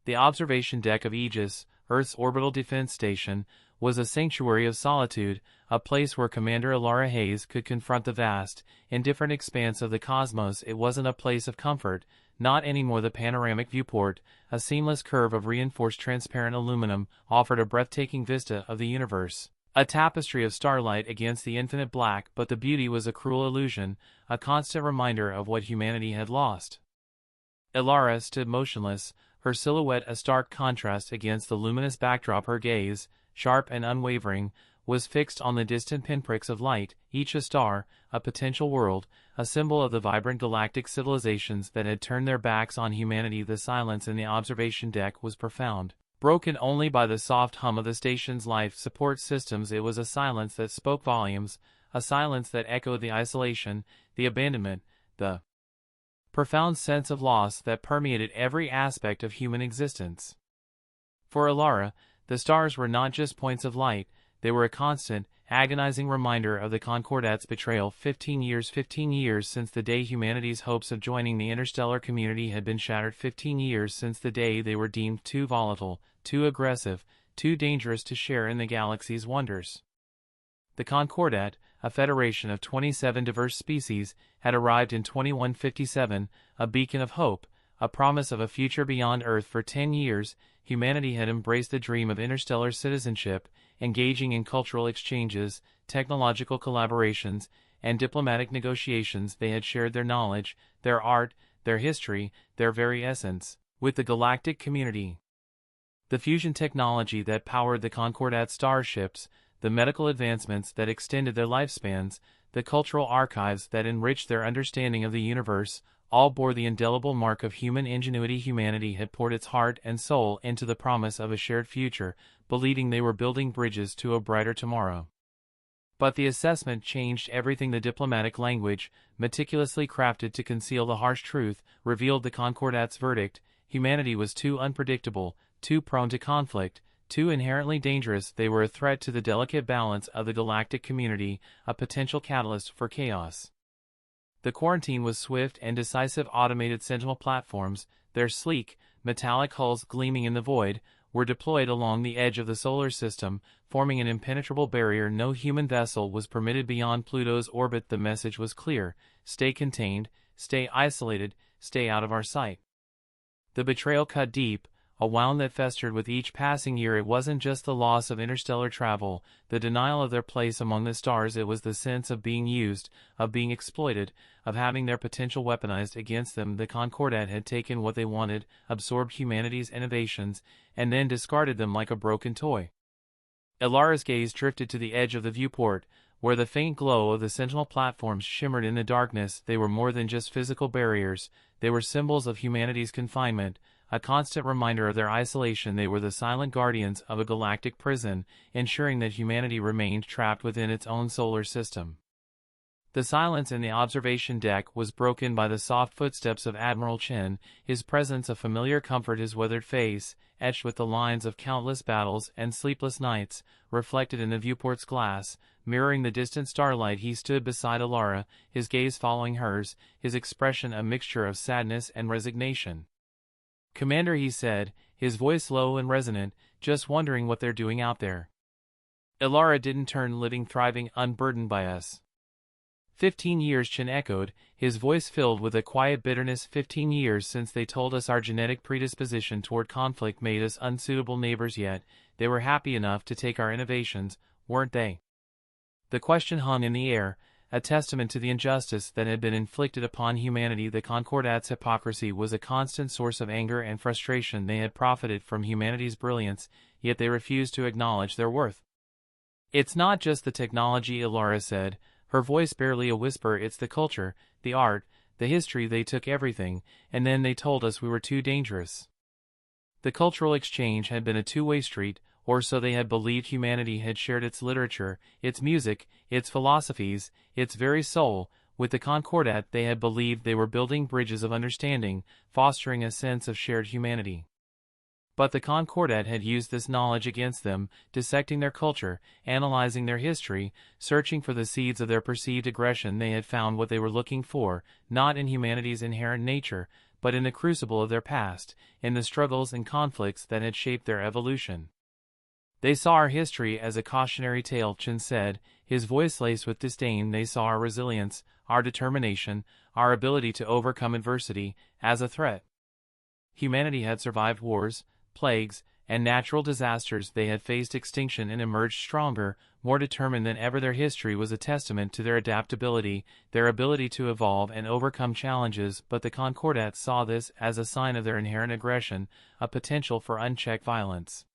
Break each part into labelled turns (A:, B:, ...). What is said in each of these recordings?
A: The observation deck of Aegis, Earth's orbital defense station, was a sanctuary of solitude, a place where Commander Ilara Hayes could confront the vast, indifferent expanse of the cosmos. It wasn't a place of comfort, not anymore. The panoramic viewport, a seamless curve of reinforced transparent aluminum, offered a breathtaking vista of the universe. A tapestry of starlight against the infinite black, but the beauty was a cruel illusion, a constant reminder of what humanity had lost. Ilara stood motionless, her silhouette a stark contrast against the luminous backdrop. Her gaze, sharp and unwavering, was fixed on the distant pinpricks of light, each a star, a potential world, a symbol of the vibrant galactic civilizations that had turned their backs on humanity. The silence in the observation deck was profound, broken only by the soft hum of the station's life support systems. It was a silence that spoke volumes, a silence that echoed the isolation, the abandonment, the profound sense of loss that permeated every aspect of human existence. For Ilara, the stars were not just points of light, they were a constant, agonizing reminder of the Concordat's betrayal. 15 years since the day humanity's hopes of joining the interstellar community had been shattered. 15 years since the day they were deemed too volatile, too aggressive, too dangerous to share in the galaxy's wonders. The Concordat, a federation of 27 diverse species, had arrived in 2157, a beacon of hope, a promise of a future beyond Earth. For 10 years, humanity had embraced the dream of interstellar citizenship, engaging in cultural exchanges, technological collaborations, and diplomatic negotiations. They had shared their knowledge, their art, their history, their very essence, with the galactic community. The fusion technology that powered the Concordat starships, the medical advancements that extended their lifespans, the cultural archives that enriched their understanding of the universe, all bore the indelible mark of human ingenuity. Humanity had poured its heart and soul into the promise of a shared future, believing they were building bridges to a brighter tomorrow. But the assessment changed everything. The diplomatic language, meticulously crafted to conceal the harsh truth, revealed the Concordat's verdict: humanity was too unpredictable, too prone to conflict, too inherently dangerous. They were a threat to the delicate balance of the galactic community, a potential catalyst for chaos. The quarantine was swift and decisive. Automated sentinel platforms, their sleek, metallic hulls gleaming in the void, were deployed along the edge of the solar system, forming an impenetrable barrier. No human vessel was permitted beyond Pluto's orbit. The message was clear: stay contained, stay isolated, stay out of our sight. The betrayal cut deep, a wound that festered with each passing year. It wasn't just the loss of interstellar travel, the denial of their place among the stars. It was the sense of being used, of being exploited, of having their potential weaponized against them. The Concordat had taken what they wanted, absorbed humanity's innovations, and then discarded them like a broken toy. Ilara's gaze drifted to the edge of the viewport, where the faint glow of the sentinel platforms shimmered in the darkness. They were more than just physical barriers, they were symbols of humanity's confinement, a constant reminder of their isolation. They were the silent guardians of a galactic prison, ensuring that humanity remained trapped within its own solar system. The silence in the observation deck was broken by the soft footsteps of Admiral Chen, his presence a familiar comfort. His weathered face, etched with the lines of countless battles and sleepless nights, reflected in the viewport's glass, mirroring the distant starlight. He stood beside Ilara, his gaze following hers, his expression a mixture of sadness and resignation. "Commander," he said, his voice low and resonant, "just wondering what they're doing out there." Ilara didn't turn. "Living, thriving, unburdened by us." 15 years, Chen echoed, his voice filled with a quiet bitterness. 15 years since they told us our genetic predisposition toward conflict made us unsuitable neighbors, yet they were happy enough to take our innovations, weren't they? The question hung in the air, a testament to the injustice that had been inflicted upon humanity. The Concordat's hypocrisy was a constant source of anger and frustration. They had profited from humanity's brilliance, yet they refused to acknowledge their worth. "It's not just the technology," Ilara said, her voice barely a whisper. "It's the culture, the art, the history. They took everything, and then they told us we were too dangerous." The cultural exchange had been a two-way street, or so they had believed. Humanity had shared its literature, its music, its philosophies, its very soul. With the Concordat, they had believed they were building bridges of understanding, fostering a sense of shared humanity. But the Concordat had used this knowledge against them, dissecting their culture, analyzing their history, searching for the seeds of their perceived aggression. They had found what they were looking for, not in humanity's inherent nature, but in the crucible of their past, in the struggles and conflicts that had shaped their evolution. They saw our history as a cautionary tale, Chen said, his voice laced with disdain. They saw our resilience, our determination, our ability to overcome adversity, as a threat. Humanity had survived wars, plagues, and natural disasters. They had faced extinction and emerged stronger, more determined than ever. Their history was a testament to their adaptability, their ability to evolve and overcome challenges, but the Concordat saw this as a sign of their inherent aggression, a potential for unchecked violence.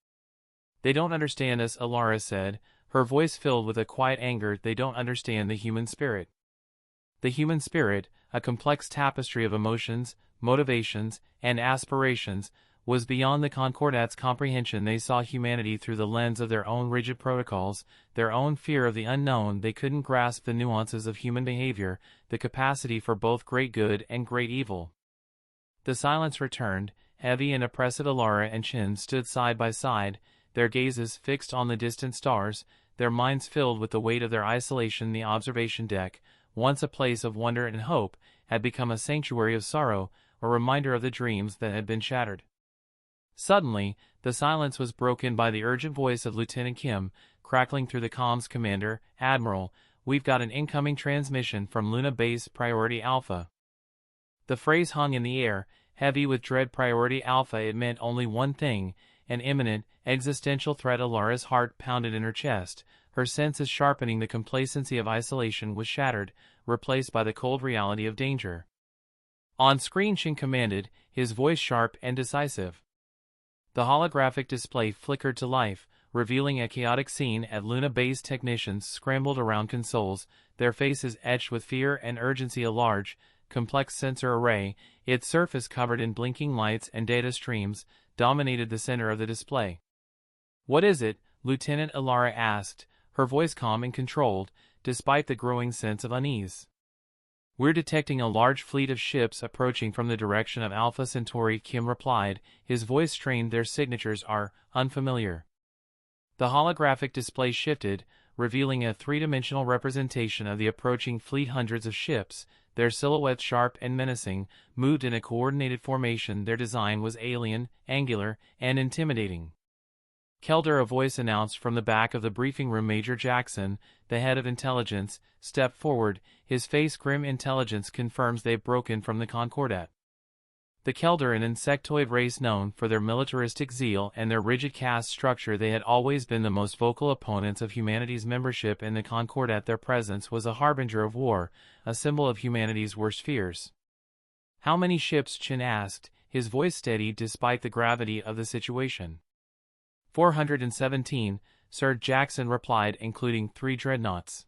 A: They don't understand us, Ilara said, her voice filled with a quiet anger. They don't understand the human spirit. The human spirit, a complex tapestry of emotions, motivations, and aspirations, was beyond the Concordat's comprehension. They saw humanity through the lens of their own rigid protocols, their own fear of the unknown. They couldn't grasp the nuances of human behavior, the capacity for both great good and great evil. The silence returned, heavy and oppressive. Ilara and Chen stood side by side, their gazes fixed on the distant stars, their minds filled with the weight of their isolation. The observation deck, once a place of wonder and hope, had become a sanctuary of sorrow, a reminder of the dreams that had been shattered. Suddenly, the silence was broken by the urgent voice of Lieutenant Kim, crackling through the comms. Commander, Admiral, we've got an incoming transmission from Luna Base Priority Alpha. The phrase hung in the air, heavy with dread. Priority Alpha. It meant only one thing, an imminent, existential threat. Ilara's heart pounded in her chest, her senses sharpening. The complacency of isolation was shattered, replaced by the cold reality of danger. On screen, Chen commanded, his voice sharp and decisive. The holographic display flickered to life, revealing a chaotic scene at Luna Base. Technicians scrambled around consoles, their faces etched with fear and urgency. A large, complex sensor array, its surface covered in blinking lights and data streams, dominated the center of the display. "What is it?" Lieutenant Ilara asked, her voice calm and controlled, despite the growing sense of unease. "We're detecting a large fleet of ships approaching from the direction of Alpha Centauri," Kim replied, his voice strained. "Their signatures are unfamiliar." The holographic display shifted, revealing a three-dimensional representation of the approaching fleet. Hundreds of ships, their silhouettes sharp and menacing, moved in a coordinated formation. Their design was alien, angular, and intimidating. "Kelder," a voice announced from the back of the briefing room. "Major Jackson, the head of intelligence, stepped forward, his face grim. "Intelligence confirms they've broken from the Concordat." The Kelder, an insectoid race known for their militaristic zeal and their rigid caste structure, they had always been the most vocal opponents of humanity's membership in the Concordat. Their presence was a harbinger of war, a symbol of humanity's worst fears. "How many ships?" Chen asked, his voice steady despite the gravity of the situation. 417, Sir Jackson replied, including 3 dreadnoughts.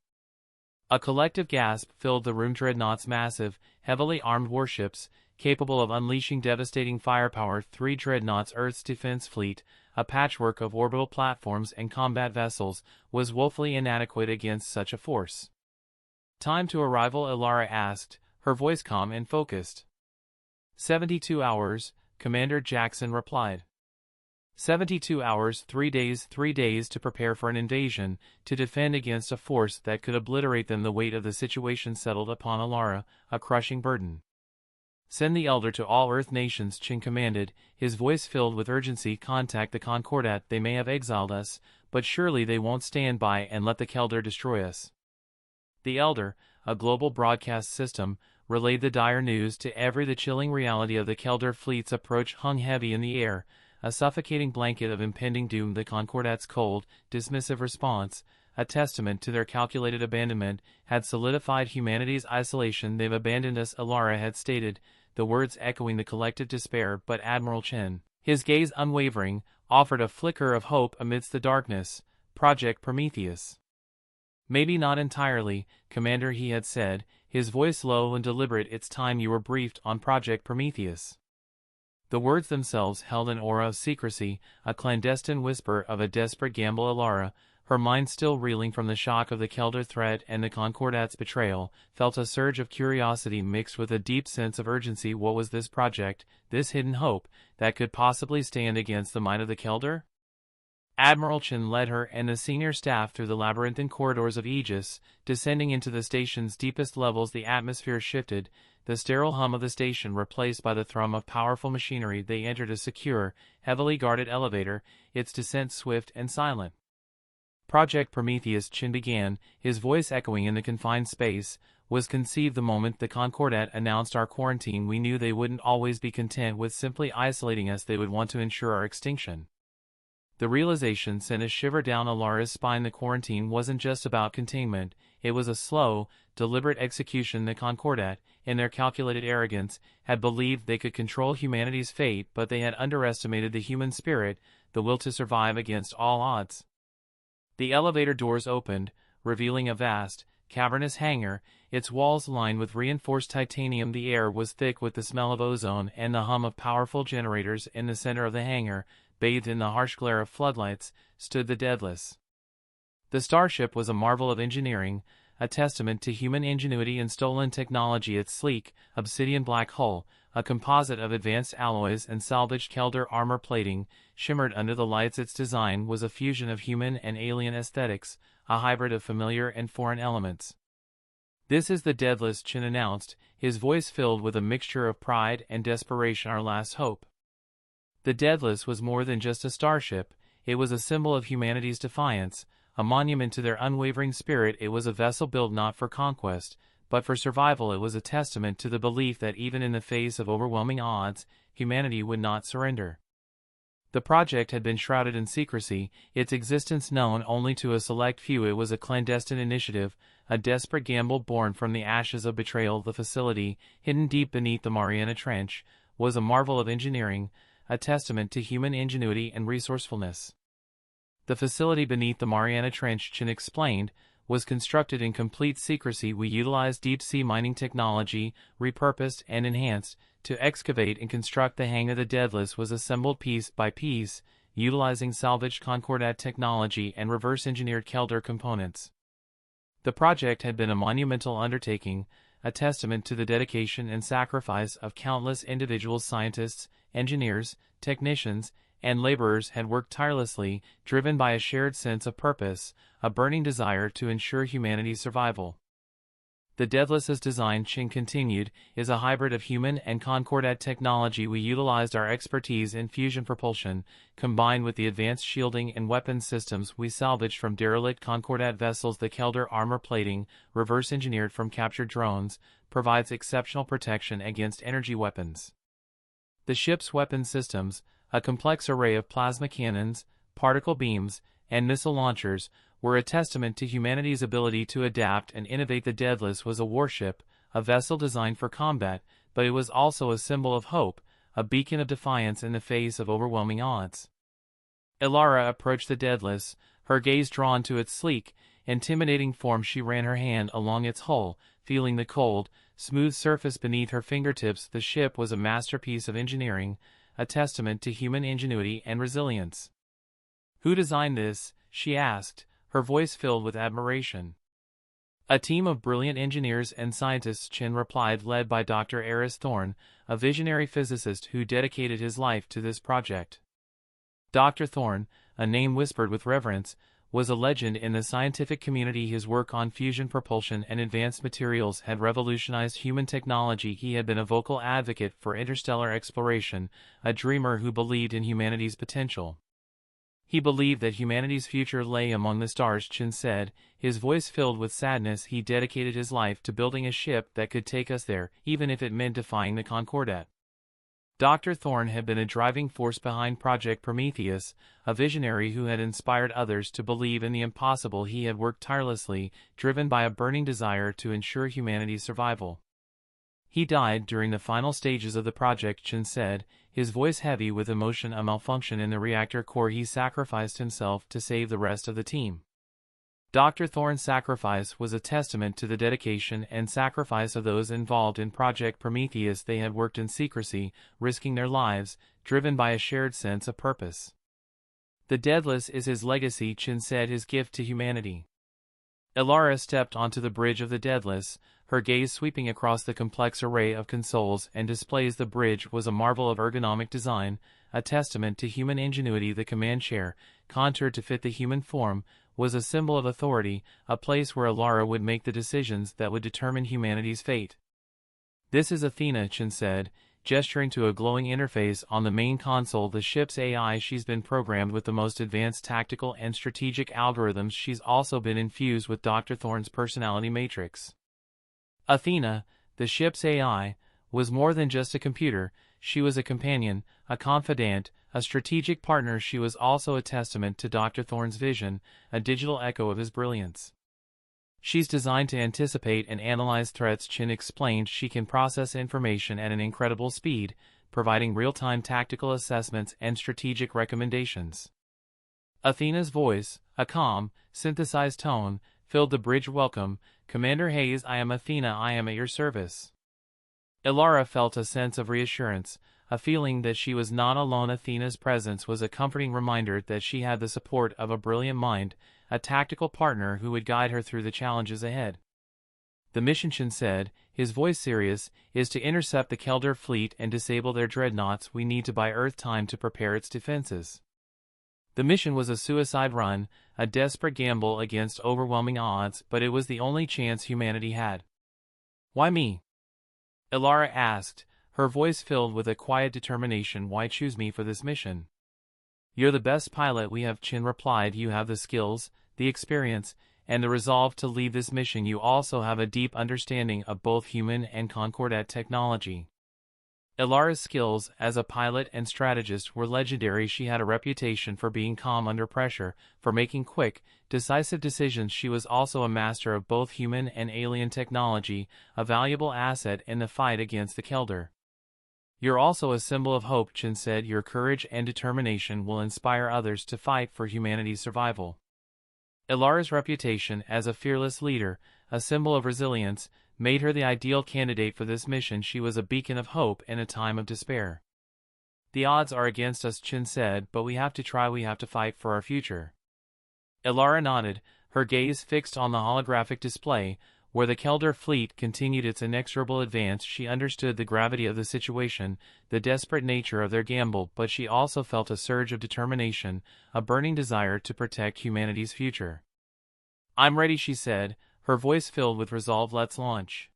A: A collective gasp filled the room. Dreadnoughts, massive, heavily armed warships, capable of unleashing devastating firepower. 3 dreadnoughts. Earth's defense fleet, a patchwork of orbital platforms and combat vessels, was woefully inadequate against such a force. "Time to arrival?" Ilara asked, her voice calm and focused. 72 hours, Commander Jackson replied. 72 hours, 3 days, 3 days to prepare for an invasion, to defend against a force that could obliterate them. The weight of the situation settled upon Ilara, a crushing burden. "Send the Elder to all Earth nations," Chen commanded, his voice filled with urgency. "Contact the Concordat. They may have exiled us, but surely they won't stand by and let the Kelder destroy us." The Elder, a global broadcast system, relayed the dire news to every. The chilling reality of the Kelder fleet's approach hung heavy in the air, a suffocating blanket of impending doom. The Concordat's cold, dismissive response, a testament to their calculated abandonment, had solidified humanity's isolation. "They've abandoned us," Ilara had stated, the words echoing the collective despair. But Admiral Chen, his gaze unwavering, offered a flicker of hope amidst the darkness. "Project Prometheus." "Maybe not entirely, Commander," he had said, his voice low and deliberate. "It's time you were briefed on Project Prometheus." The words themselves held an aura of secrecy, a clandestine whisper of a desperate gamble. Ilara, her mind still reeling from the shock of the Kelder threat and the Concordat's betrayal, felt a surge of curiosity mixed with a deep sense of urgency. What was this project, this hidden hope, that could possibly stand against the might of the Kelder? Admiral Chen led her and the senior staff through the labyrinthine corridors of Aegis, descending into the station's deepest levels. The atmosphere shifted, the sterile hum of the station replaced by the thrum of powerful machinery, they entered a secure, heavily guarded elevator, its descent swift and silent. Project Prometheus, Chin began, his voice echoing in the confined space, was conceived the moment the Concordat announced our quarantine. We knew they wouldn't always be content with simply isolating us, they would want to ensure our extinction. The realization sent a shiver down Ilara's spine. The quarantine wasn't just about containment, it was a slow, deliberate execution. The Concordat, in their calculated arrogance, had believed they could control humanity's fate, but they had underestimated the human spirit, the will to survive against all odds. The elevator doors opened, revealing a vast, cavernous hangar, its walls lined with reinforced titanium. The air was thick with the smell of ozone and the hum of powerful generators. In the center of the hangar, bathed in the harsh glare of floodlights, stood the Daedalus. The starship was a marvel of engineering, a testament to human ingenuity and stolen technology. Its sleek, obsidian black hull, a composite of advanced alloys and salvaged Kelder armor plating, shimmered under the lights. Its design was a fusion of human and alien aesthetics, a hybrid of familiar and foreign elements. "This is the Daedalus," Chin announced, his voice filled with a mixture of pride and desperation. "Our last hope." The Daedalus was more than just a starship, it was a symbol of humanity's defiance, a monument to their unwavering spirit. It was a vessel built not for conquest, but for survival. It was a testament to the belief that even in the face of overwhelming odds, humanity would not surrender. The project had been shrouded in secrecy, its existence known only to a select few. It was a clandestine initiative, a desperate gamble born from the ashes of betrayal. The facility, hidden deep beneath the Mariana Trench, was a marvel of engineering, a testament to human ingenuity and resourcefulness. The facility beneath the Mariana Trench, Chin explained, was constructed in complete secrecy. We utilized deep-sea mining technology, repurposed and enhanced, to excavate and construct the hangar. The Daedalus was assembled piece by piece, utilizing salvaged Concordat technology and reverse-engineered Kelder components. The project had been a monumental undertaking, a testament to the dedication and sacrifice of countless individuals. Scientists, engineers, technicians, and laborers had worked tirelessly, driven by a shared sense of purpose, a burning desire to ensure humanity's survival. The Daedalus's design, Chin continued, is a hybrid of human and Concordat technology. We utilized our expertise in fusion propulsion, combined with the advanced shielding and weapons systems we salvaged from derelict Concordat vessels. The Kelder armor plating, reverse-engineered from captured drones, provides exceptional protection against energy weapons. The ship's weapon systems, a complex array of plasma cannons, particle beams, and missile launchers, were a testament to humanity's ability to adapt and innovate. The Daedalus was a warship, a vessel designed for combat, but it was also a symbol of hope, a beacon of defiance in the face of overwhelming odds. Ilara approached the Daedalus, her gaze drawn to its sleek, intimidating form. She ran her hand along its hull, feeling the cold, smooth surface beneath her fingertips. The ship was a masterpiece of engineering, a testament to human ingenuity and resilience. "Who designed this?" she asked, her voice filled with admiration. "A team of brilliant engineers and scientists," Chin replied, led by Dr. Eris Thorne, a visionary physicist who dedicated his life to this project. Dr. Thorne, a name whispered with reverence, was a legend in the scientific community. His work on fusion propulsion and advanced materials had revolutionized human technology. He had been a vocal advocate for interstellar exploration, a dreamer who believed in humanity's potential. He believed that humanity's future lay among the stars, Chin said, his voice filled with sadness. He dedicated his life to building a ship that could take us there, even if it meant defying the Concordat. Dr. Thorne had been a driving force behind Project Prometheus, a visionary who had inspired others to believe in the impossible. He had worked tirelessly, driven by a burning desire to ensure humanity's survival. "He died during the final stages of the project," Chin said, his voice heavy with emotion. "A malfunction in the reactor core. He sacrificed himself to save the rest of the team." Dr. Thorne's sacrifice was a testament to the dedication and sacrifice of those involved in Project Prometheus. They had worked in secrecy, risking their lives, driven by a shared sense of purpose. "The Daedalus is his legacy," Chin said, "his gift to humanity." Ilara stepped onto the bridge of the Daedalus, her gaze sweeping across the complex array of consoles and displays. The bridge was a marvel of ergonomic design, a testament to human ingenuity. The command chair, contoured to fit the human form, was a symbol of authority, a place where Ilara would make the decisions that would determine humanity's fate. "This is Athena," Chen said, gesturing to a glowing interface on the main console. "The ship's AI. She's been programmed with the most advanced tactical and strategic algorithms. She's also been infused with Dr. Thorne's personality matrix." Athena, the ship's AI, was more than just a computer. She was a companion, a confidant, a strategic partner. She was also a testament to Dr. Thorne's vision, a digital echo of his brilliance. "She's designed to anticipate and analyze threats," Chen explained. "She can process information at an incredible speed, providing real-time tactical assessments and strategic recommendations." Athena's voice, a calm, synthesized tone, filled the bridge. "Welcome, Commander Hayes. I am Athena. I am at your service." Ilara felt a sense of reassurance, a feeling that she was not alone. Athena's presence was a comforting reminder that she had the support of a brilliant mind, a tactical partner who would guide her through the challenges ahead. "The mission," Chen said, his voice serious, "is to intercept the Kelder fleet and disable their dreadnoughts. We need to buy Earth time to prepare its defenses." The mission was a suicide run, a desperate gamble against overwhelming odds, but it was the only chance humanity had. "Why me?" Ilara asked, her voice filled with a quiet determination. "Why choose me for this mission?" "You're the best pilot we have," Chen replied. "You have the skills, the experience, and the resolve to lead this mission. You also have a deep understanding of both human and Concordat technology." Ilara's skills as a pilot and strategist were legendary. She had a reputation for being calm under pressure, for making quick, decisive decisions. She was also a master of both human and alien technology, a valuable asset in the fight against the Kelder. "You're also a symbol of hope," Chen said. "Your courage and determination will inspire others to fight for humanity's survival." Ilara's reputation as a fearless leader, a symbol of resilience, made her the ideal candidate for this mission. She was a beacon of hope in a time of despair. "The odds are against us," Chen said, "but we have to try. We have to fight for our future." Ilara nodded, her gaze fixed on the holographic display, where the Kelder fleet continued its inexorable advance. She understood the gravity of the situation, the desperate nature of their gamble, but she also felt a surge of determination, a burning desire to protect humanity's future. "I'm ready," she said, her voice filled with resolve. "Let's launch."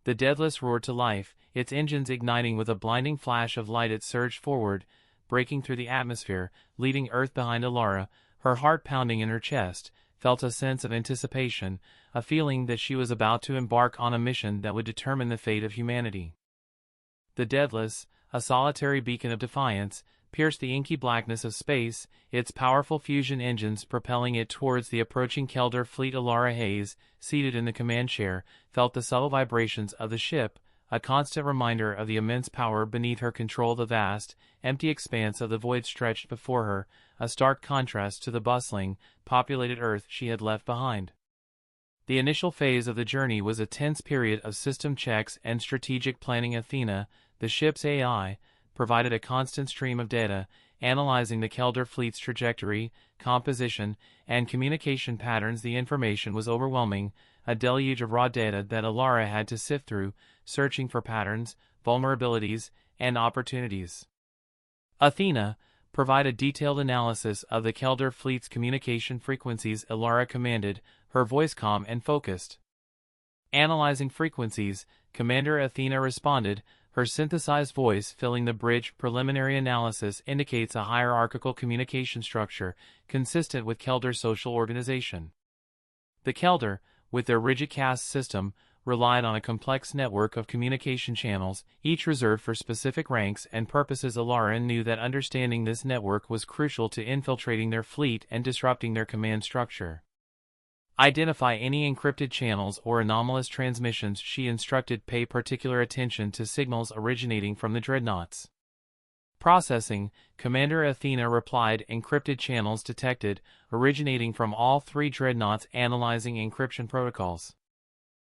A: The Daedalus roared to life, its engines igniting with a blinding flash of light. It surged forward, breaking through the atmosphere, leaving Earth behind. Ilara, her heart pounding in her chest, felt a sense of anticipation, a feeling that she was about to embark on a mission that would determine the fate of humanity. The Daedalus, a solitary beacon of defiance, pierced the inky blackness of space, its powerful fusion engines propelling it towards the approaching Kelder fleet. Ilara Hayes, seated in the command chair, felt the subtle vibrations of the ship, a constant reminder of the immense power beneath her control. The vast, empty expanse of the void stretched before her, a stark contrast to the bustling, populated Earth she had left behind. The initial phase of the journey was a tense period of system checks and strategic planning. Athena, the ship's AI, provided a constant stream of data, analyzing the Kelder fleet's trajectory, composition, and communication patterns. The information was overwhelming, a deluge of raw data that Ilara had to sift through, searching for patterns, vulnerabilities, and opportunities. Athena, provide a detailed analysis of the Kelder fleet's communication frequencies, Ilara commanded, her voice calm and focused. Analyzing frequencies, Commander Athena responded, her synthesized voice filling the bridge. Preliminary analysis indicates a hierarchical communication structure, consistent with Kelder's social organization. The Kelder, with their rigid caste system, relied on a complex network of communication channels, each reserved for specific ranks and purposes. Ilara knew that understanding this network was crucial to infiltrating their fleet and disrupting their command structure. Identify any encrypted channels or anomalous transmissions, she instructed. Pay particular attention to signals originating from the dreadnoughts. Processing, Commander Athena replied. Encrypted channels detected, originating from all three dreadnoughts. Analyzing encryption protocols.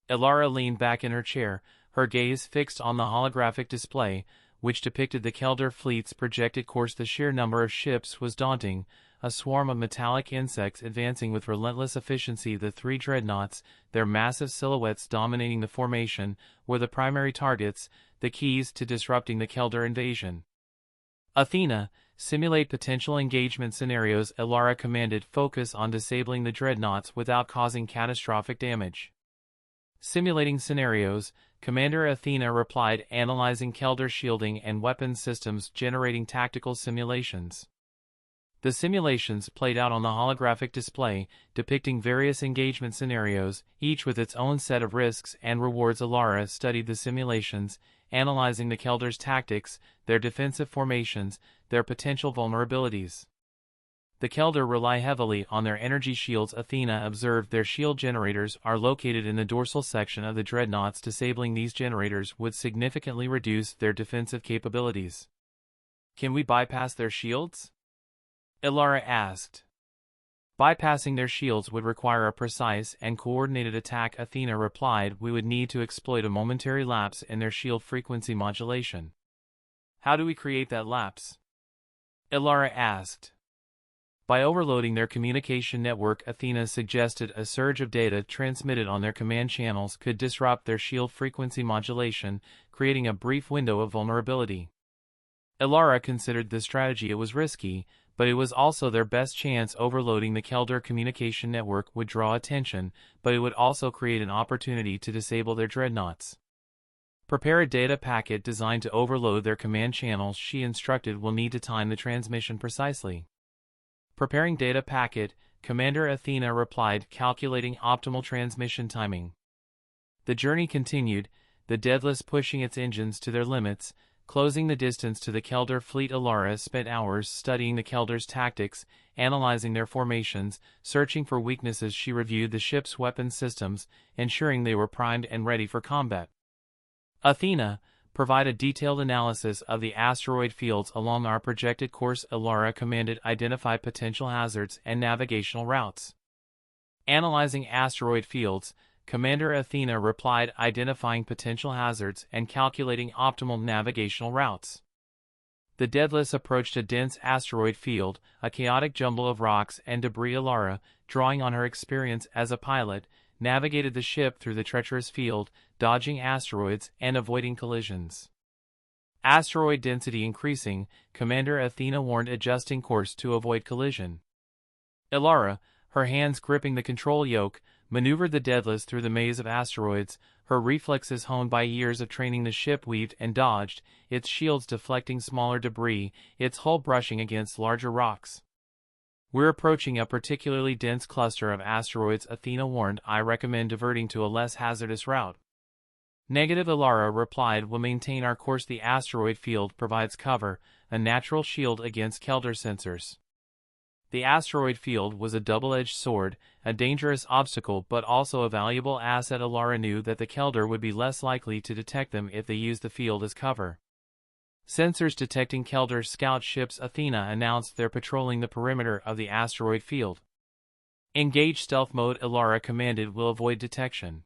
A: Ilara leaned back in her chair, her gaze fixed on the holographic display, which depicted the Kelder fleet's projected course. The sheer number of ships was daunting, a swarm of metallic insects advancing with relentless efficiency. The three dreadnoughts, their massive silhouettes dominating the formation, were the primary targets, the keys to disrupting the Kelder invasion. Athena, simulate potential engagement scenarios, Ilara commanded. Focus on disabling the dreadnoughts without causing catastrophic damage. Simulating scenarios, Commander Athena replied, analyzing Kelder shielding and weapons systems, generating tactical simulations. The simulations played out on the holographic display, depicting various engagement scenarios, each with its own set of risks and rewards. Ilara studied the simulations, analyzing the Kelder's tactics, their defensive formations, their potential vulnerabilities. The Kelder rely heavily on their energy shields. Athena observed their shield generators are located in the dorsal section of the dreadnoughts. Disabling these generators would significantly reduce their defensive capabilities. Can we bypass their shields? Ilara asked. Bypassing their shields would require a precise and coordinated attack. Athena replied, we would need to exploit a momentary lapse in their shield frequency modulation. How do we create that lapse? Ilara asked. By overloading their communication network. Athena suggested a surge of data transmitted on their command channels could disrupt their shield frequency modulation, creating a brief window of vulnerability. Ilara considered this strategy. It was risky, but it was also their best chance. Overloading the Kelder communication network would draw attention, but it would also create an opportunity to disable their dreadnoughts. Prepare a data packet designed to overload their command channels. She instructed, will need to time the transmission precisely. Preparing data packet, Commander Athena replied, calculating optimal transmission timing. The journey continued, the Daedalus pushing its engines to their limits, closing the distance to the Kelder fleet. Ilara spent hours studying the Kelder's tactics, analyzing their formations, searching for weaknesses. She reviewed the ship's weapons systems, ensuring they were primed and ready for combat. Athena, provide a detailed analysis of the asteroid fields along our projected course. Ilara commanded, identify potential hazards and navigational routes. Analyzing asteroid fields, Commander Athena replied, identifying potential hazards and calculating optimal navigational routes. The Daedalus approached a dense asteroid field, a chaotic jumble of rocks and debris. Ilara, drawing on her experience as a pilot, navigated the ship through the treacherous field, dodging asteroids and avoiding collisions. Asteroid density increasing, Commander Athena warned, adjusting course to avoid collision. Ilara, her hands gripping the control yoke, maneuvered the Daedalus through the maze of asteroids, her reflexes honed by years of training. The ship weaved and dodged, its shields deflecting smaller debris, its hull brushing against larger rocks. We're approaching a particularly dense cluster of asteroids, Athena warned. I recommend diverting to a less hazardous route. Negative, Ilara replied, we'll maintain our course. The asteroid field provides cover, a natural shield against Kelder sensors. The asteroid field was a double-edged sword, a dangerous obstacle but also a valuable asset. Ilara knew that the Kelder would be less likely to detect them if they used the field as cover. Sensors detecting Kelder scout ships. Athena announced they're patrolling the perimeter of the asteroid field. Engage stealth mode, Ilara commanded, will avoid detection.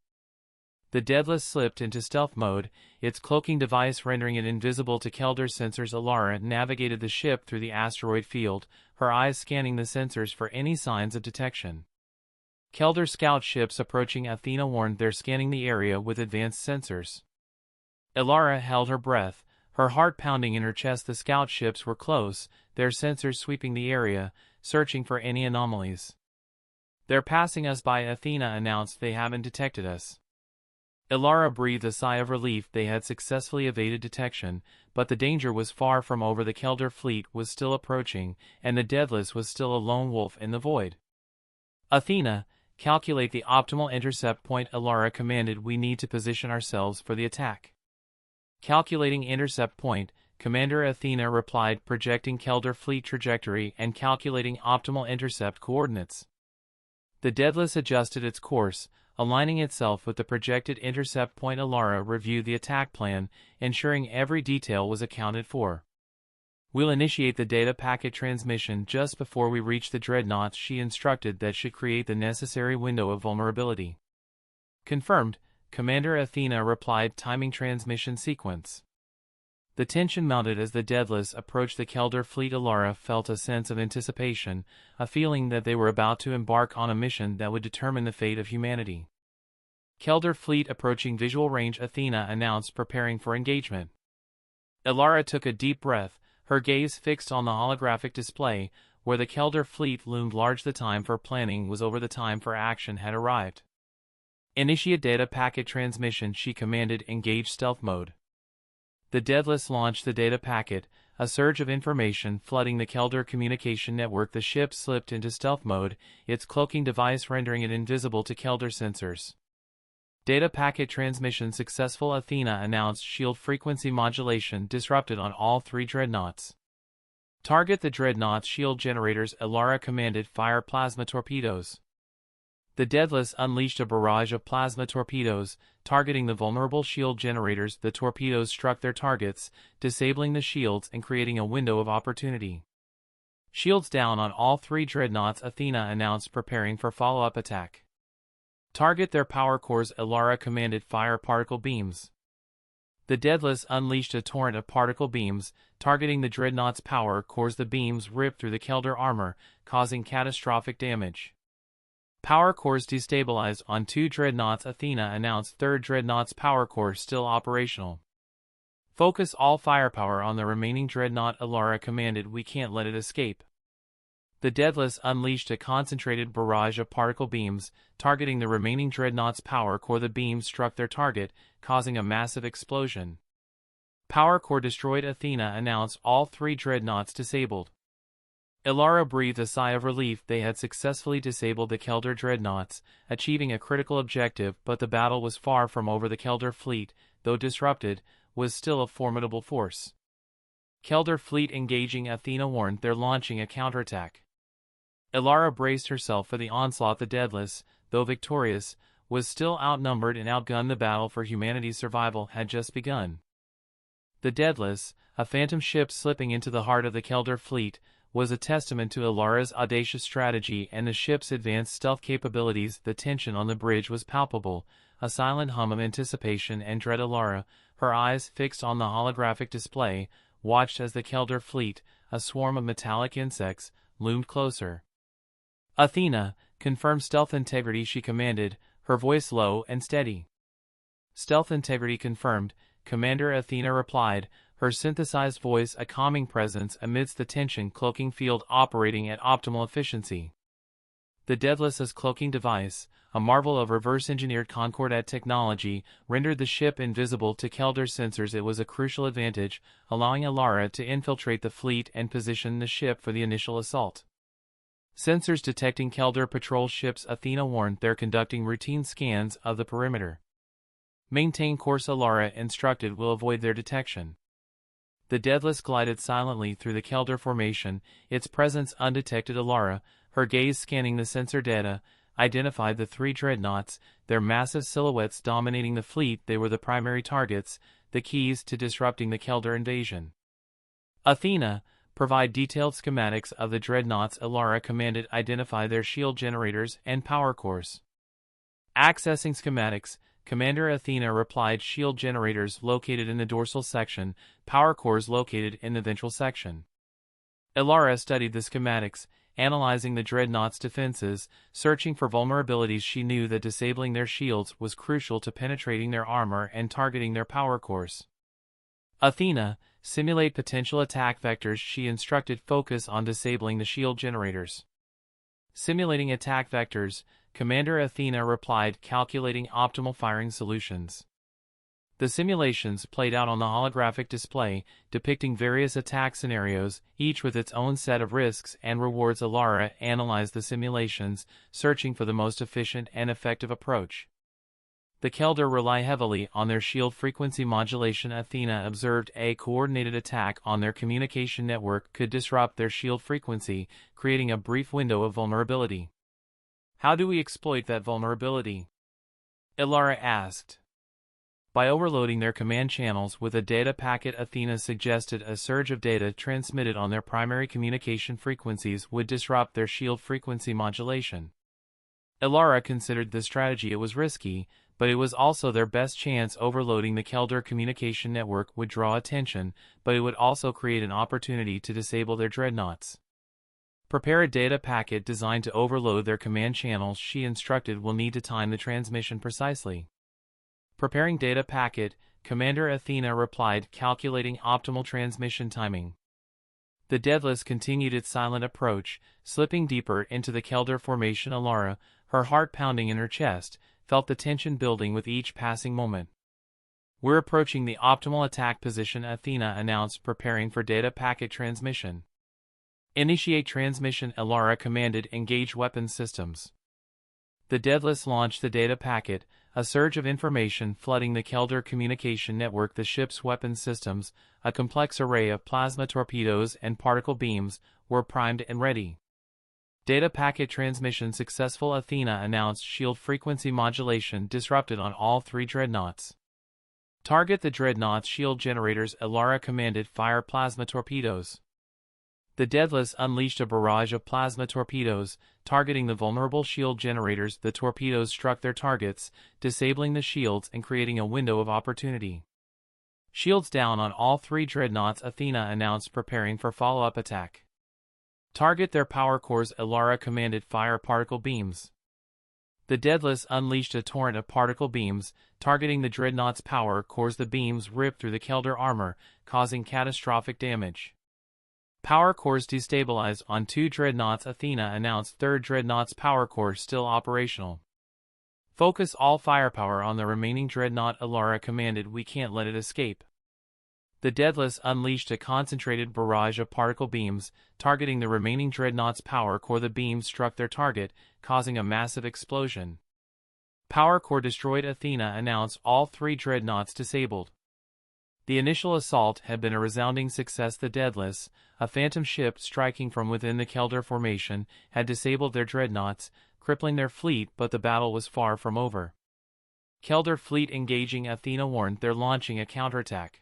A: The Daedalus slipped into stealth mode, its cloaking device rendering it invisible to Kelder sensors. Ilara navigated the ship through the asteroid field, her eyes scanning the sensors for any signs of detection. Kelder scout ships approaching. Athena warned, they're scanning the area with advanced sensors. Ilara held her breath, her heart pounding in her chest. The scout ships were close, their sensors sweeping the area, searching for any anomalies. They're passing us by, Athena announced, they haven't detected us. Ilara breathed a sigh of relief. They had successfully evaded detection, but the danger was far from over. The Kelder fleet was still approaching, and the Daedalus was still a lone wolf in the void. Athena, calculate the optimal intercept point, Ilara commanded. We need to position ourselves for the attack. Calculating intercept point, Commander Athena replied, projecting Kelder fleet trajectory and calculating optimal intercept coordinates. The Daedalus adjusted its course, aligning itself with the projected intercept point. Ilara reviewed the attack plan, ensuring every detail was accounted for. We'll initiate the data packet transmission just before we reach the dreadnoughts, she instructed. That should create the necessary window of vulnerability. Confirmed, Commander Athena replied, timing transmission sequence. The tension mounted as the Daedalus approached the Kelder fleet. Ilara felt a sense of anticipation, a feeling that they were about to embark on a mission that would determine the fate of humanity. Kelder fleet approaching visual range, Athena announced, preparing for engagement. Ilara took a deep breath, her gaze fixed on the holographic display, where the Kelder fleet loomed large. The time for planning was over, the time for action had arrived. Initiate data packet transmission, she commanded. Engage stealth mode. The Daedalus launched the data packet, a surge of information flooding the Kelder communication network. The ship slipped into stealth mode, its cloaking device rendering it invisible to Kelder sensors. Data packet transmission successful. Athena announced shield frequency modulation disrupted on all 3 dreadnoughts. Target the dreadnought's shield generators. Ilara commanded. Fire plasma torpedoes. The Daedalus unleashed a barrage of plasma torpedoes, targeting the vulnerable shield generators. The torpedoes struck their targets, disabling the shields and creating a window of opportunity. Shields down on all 3 dreadnoughts, Athena announced, preparing for follow-up attack. Target their power cores. Ilara commanded. Fire particle beams. The Daedalus unleashed a torrent of particle beams, targeting the dreadnought's power cores. The beams ripped through the Kelder armor, causing catastrophic damage. Power cores destabilized on 2 dreadnoughts. Athena announced. 3rd dreadnought's power core still operational. Focus all firepower on the remaining dreadnought. Ilara commanded. We can't let it escape. The Daedalus unleashed a concentrated barrage of particle beams, targeting the remaining dreadnought's power core. The beams struck their target, causing a massive explosion. Power core destroyed. Athena announced. All 3 dreadnoughts disabled. Ilara breathed a sigh of relief. They had successfully disabled the Kelder dreadnoughts, achieving a critical objective, but the battle was far from over. The Kelder fleet, though disrupted, was still a formidable force. Kelder fleet engaging. Athena warned. They're launching a counterattack. Ilara braced herself for the onslaught. The Daedalus, though victorious, was still outnumbered and outgunned. The battle for humanity's survival had just begun. The Daedalus, a phantom ship slipping into the heart of the Kelder fleet, was a testament to Ilara's audacious strategy and the ship's advanced stealth capabilities. The tension on the bridge was palpable, a silent hum of anticipation and dread. Ilara, her eyes fixed on the holographic display, watched as the Kelder fleet, a swarm of metallic insects, loomed closer. Athena, confirm stealth integrity, she commanded, her voice low and steady. Stealth integrity confirmed, Commander. Athena replied, her synthesized voice a calming presence amidst the tension. Cloaking field operating at optimal efficiency. The Daedalus' cloaking device, a marvel of reverse-engineered Concordat technology, rendered the ship invisible to Kelder sensors. It was a crucial advantage, allowing Ilara to infiltrate the fleet and position the ship for the initial assault. Sensors detecting Kelder patrol ships. Athena warned. They're conducting routine scans of the perimeter. Maintain course. Ilara instructed. Will avoid their detection. The Daedalus glided silently through the Kelder formation, its presence undetected. Ilara, her gaze scanning the sensor data, identified the 3 dreadnoughts, their massive silhouettes dominating the fleet. They were the primary targets, the keys to disrupting the Kelder invasion. Athena, provide detailed schematics of the dreadnoughts. Ilara commanded. Identify their shield generators and power cores. Accessing schematics, Commander. Athena replied. Shield generators located in the dorsal section, power cores located in the ventral section. Ilara studied the schematics, analyzing the dreadnought's defenses, searching for vulnerabilities. She knew that disabling their shields was crucial to penetrating their armor and targeting their power cores. Athena, simulate potential attack vectors, she instructed. Focus on disabling the shield generators. Simulating attack vectors, Commander. Athena replied. Calculating optimal firing solutions. The simulations played out on the holographic display, depicting various attack scenarios, each with its own set of risks and rewards. Ilara analyzed the simulations, searching for the most efficient and effective approach. The Kelder rely heavily on their shield frequency modulation. Athena observed a coordinated attack on their communication network could disrupt their shield frequency, creating a brief window of vulnerability. How do we exploit that vulnerability? Ilara asked. By overloading their command channels with a data packet. Athena suggested a surge of data transmitted on their primary communication frequencies would disrupt their shield frequency modulation. Ilara considered this strategy. It was risky, but it was also their best chance. Overloading the Kelder communication network would draw attention, but it would also create an opportunity to disable their dreadnoughts. Prepare a data packet designed to overload their command channels, she instructed. Will need to time the transmission precisely. Preparing data packet, Commander. Athena replied. Calculating optimal transmission timing. The Daedalus continued its silent approach, slipping deeper into the Kelder formation. Ilara, her heart pounding in her chest, felt the tension building with each passing moment. "We're approaching the optimal attack position," Athena announced, preparing for data packet transmission. "Initiate transmission," Ilara commanded. "Engage weapons systems." The Daedalus launched the data packet, a surge of information flooding the Kelder communication network. The ship's weapons systems, a complex array of plasma torpedoes and particle beams, were primed and ready. "Data packet transmission successful," Athena announced. "Shield frequency modulation disrupted on all 3 dreadnoughts." "Target the dreadnought's shield generators," Ilara commanded. "Fire plasma torpedoes." The Daedalus unleashed a barrage of plasma torpedoes, targeting the vulnerable shield generators. The torpedoes struck their targets, disabling the shields and creating a window of opportunity. "Shields down on all 3 dreadnoughts," Athena announced, preparing for follow-up attack. "Target their power cores," Ilara commanded. "Fire particle beams." The Daedalus unleashed a torrent of particle beams, targeting the dreadnought's power cores. The beams ripped through the Kelder armor, causing catastrophic damage. "Power cores destabilized on 2 dreadnoughts," Athena announced. "3rd dreadnought's power core still operational." "Focus all firepower on the remaining dreadnought," Ilara commanded. "We can't let it escape." The Daedalus unleashed a concentrated barrage of particle beams, targeting the remaining dreadnought's power core. The beams struck their target, causing a massive explosion. "Power core destroyed," Athena announced. "All 3 dreadnoughts disabled." The initial assault had been a resounding success. The Daedalus, a phantom ship striking from within the Kelder formation, had disabled their dreadnoughts, crippling their fleet, but the battle was far from over. "Kelder fleet engaging," Athena warned. "They're launching a counterattack."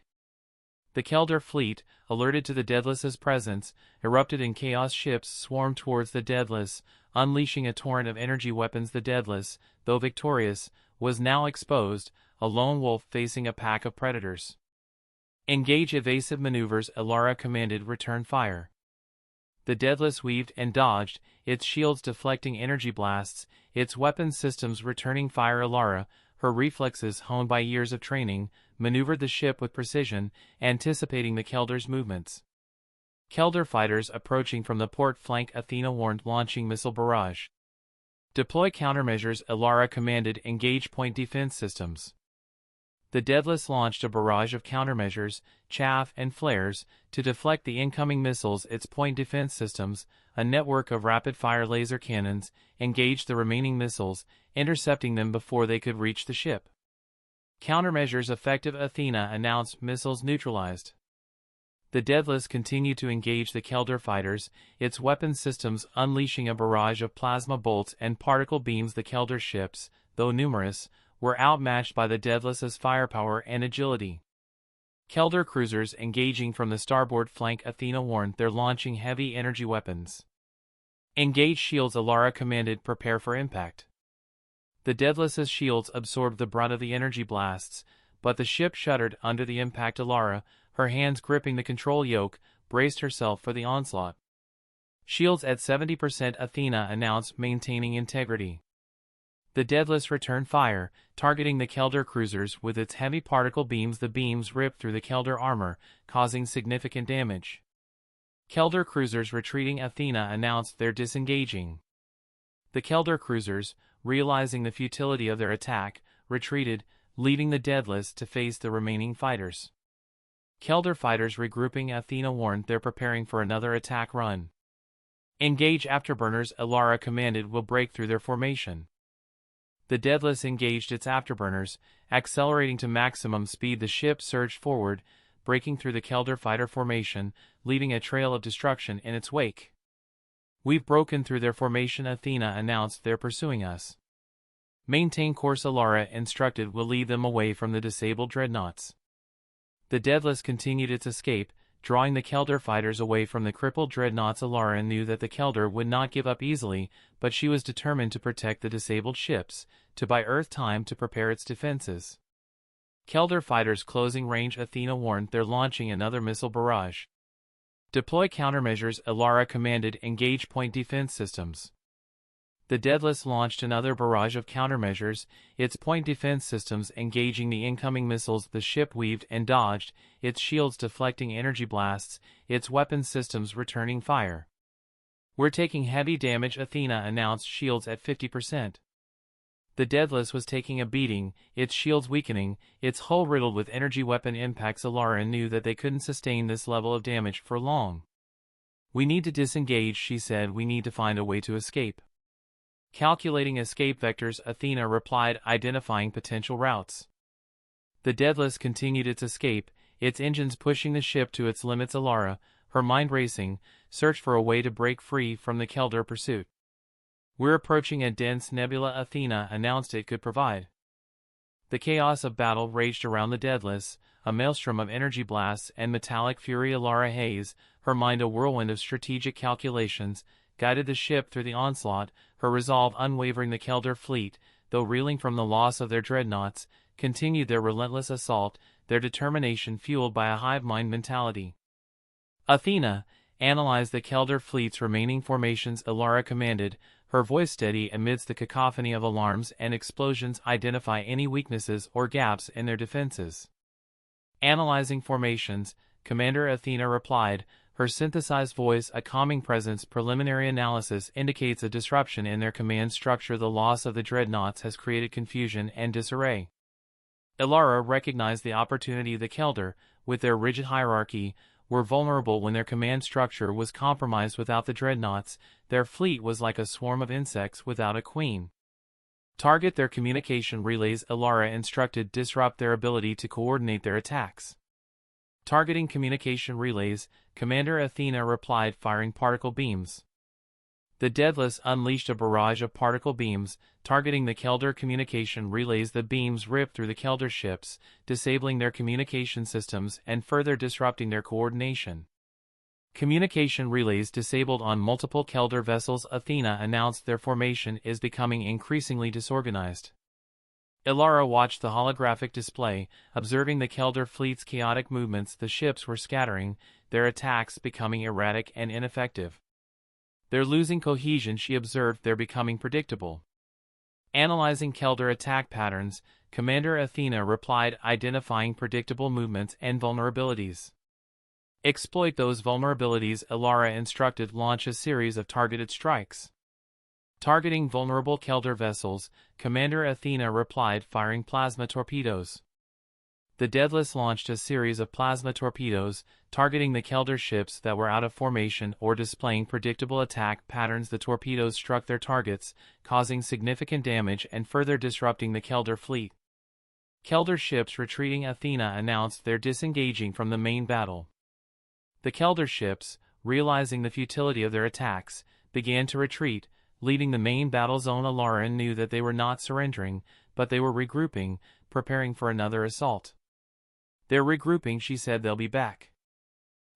A: The Kelder fleet, alerted to the Daedalus's presence, erupted in chaos. Ships swarmed towards the Daedalus, unleashing a torrent of energy weapons. The Daedalus, though victorious, was now exposed, a lone wolf facing a pack of predators. "Engage evasive maneuvers," Ilara commanded. "Return fire." The Daedalus weaved and dodged, its shields deflecting energy blasts, its weapons systems returning fire. Ilara, her reflexes honed by years of training, maneuvered the ship with precision, anticipating the Kelder's movements. "Kelder fighters approaching from the port flank," Athena warned, launching missile barrage. "Deploy countermeasures," Ilara commanded. "Engage point defense systems." The Daedalus launched a barrage of countermeasures, chaff and flares, to deflect the incoming missiles. Its point defense systems, a network of rapid-fire laser cannons, engaged the remaining missiles, intercepting them before they could reach the ship. "Countermeasures effective," Athena announced. "Missiles neutralized." The Daedalus continued to engage the Kelder fighters, its weapons systems unleashing a barrage of plasma bolts and particle beams. The Kelder ships, though numerous, were outmatched by the Daedalus's firepower and agility. Kelder cruisers engaging from the starboard flank, Athena warned. They're launching heavy energy weapons. "Engage shields," Ilara commanded. "Prepare for impact." The Daedalus's shields absorbed the brunt of the energy blasts, but the ship shuddered under the impact. Ilara, her hands gripping the control yoke, braced herself for the onslaught. "Shields at 70%, Athena announced, maintaining integrity." The Daedalus returned fire, targeting the Kelder cruisers with its heavy particle beams. The beams ripped through the Kelder armor, causing significant damage. "Kelder cruisers retreating," Athena announced. "They're disengaging." The Kelder cruisers, realizing the futility of their attack, retreated, leaving the Daedalus to face the remaining fighters. "Kelder fighters regrouping," Athena warned. "They're preparing for another attack run." "Engage afterburners," Ilara commanded. "We'll break through their formation." The Daedalus engaged its afterburners, accelerating to maximum speed. The ship surged forward, breaking through the Kelder fighter formation, leaving a trail of destruction in its wake. "We've broken through their formation," Athena announced. "They're pursuing us." "Maintain course," Ilara instructed. "We'll lead them away from the disabled dreadnoughts." The Daedalus continued its escape, drawing the Kelder fighters away from the crippled dreadnoughts. Ilara knew that the Kelder would not give up easily, but she was determined to protect the disabled ships, to buy Earth time to prepare its defenses. "Kelder fighters closing range," Athena warned. "They're launching another missile barrage." "Deploy countermeasures," Ilara commanded. "Engage point defense systems." The Daedalus launched another barrage of countermeasures, its point defense systems engaging the incoming missiles. The ship weaved and dodged, its shields deflecting energy blasts, its weapons systems returning fire. "We're taking heavy damage," Athena announced. "Shields at 50%. The Daedalus was taking a beating, its shields weakening, its hull riddled with energy weapon impacts. Ilara knew that they couldn't sustain this level of damage for long. "We need to disengage," she said. "We need to find a way to escape." Calculating escape vectors, Athena replied, identifying potential routes. The Daedalus continued its escape, its engines pushing the ship to its limits. Ilara, her mind racing, searched for a way to break free from the Kelder pursuit. "We're approaching a dense nebula," Athena announced it could provide. The chaos of battle raged around the Daedalus, a maelstrom of energy blasts and metallic fury. Ilara Hayes, her mind a whirlwind of strategic calculations, guided the ship through the onslaught, her resolve unwavering. The Kelder fleet, though reeling from the loss of their dreadnoughts, continued their relentless assault, their determination fueled by a hive mind mentality. "Athena, analyze the Kelder fleet's remaining formations," Ilara commanded, her voice steady amidst the cacophony of alarms and explosions. "Identify any weaknesses or gaps in their defenses." "Analyzing formations," Commander Athena replied, her synthesized voice a calming presence. "Preliminary analysis indicates a disruption in their command structure. The loss of the dreadnoughts has created confusion and disarray." Ilara recognized the opportunity. The Kelder, with their rigid hierarchy, were vulnerable when their command structure was compromised. Without the dreadnoughts, their fleet was like a swarm of insects without a queen. "Target their communication relays," Ilara instructed. "Disrupt their ability to coordinate their attacks." Targeting communication relays, Commander Athena replied, firing particle beams. The Daedalus unleashed a barrage of particle beams, targeting the Kelder communication relays. The beams ripped through the Kelder ships, disabling their communication systems and further disrupting their coordination. "Communication relays disabled on multiple Kelder vessels," Athena announced. "Their formation is becoming increasingly disorganized." Ilara watched the holographic display, observing the Kelder fleet's chaotic movements. The ships were scattering, their attacks becoming erratic and ineffective. "They're losing cohesion," she observed. "They're becoming predictable." Analyzing Kelder attack patterns, Commander Athena replied, identifying predictable movements and vulnerabilities. "Exploit those vulnerabilities," Ilara instructed. "Launch a series of targeted strikes." Targeting vulnerable Kelder vessels, Commander Athena replied, firing plasma torpedoes. The Daedalus launched a series of plasma torpedoes, targeting the Kelder ships that were out of formation or displaying predictable attack patterns. The torpedoes struck their targets, causing significant damage and further disrupting the Kelder fleet. Kelder ships retreating, Athena announced. They're disengaging from the main battle. The Kelder ships, realizing the futility of their attacks, began to retreat, leaving the main battle zone. Ilara knew that they were not surrendering, but they were regrouping, preparing for another assault. "They're regrouping," she said. "They'll be back."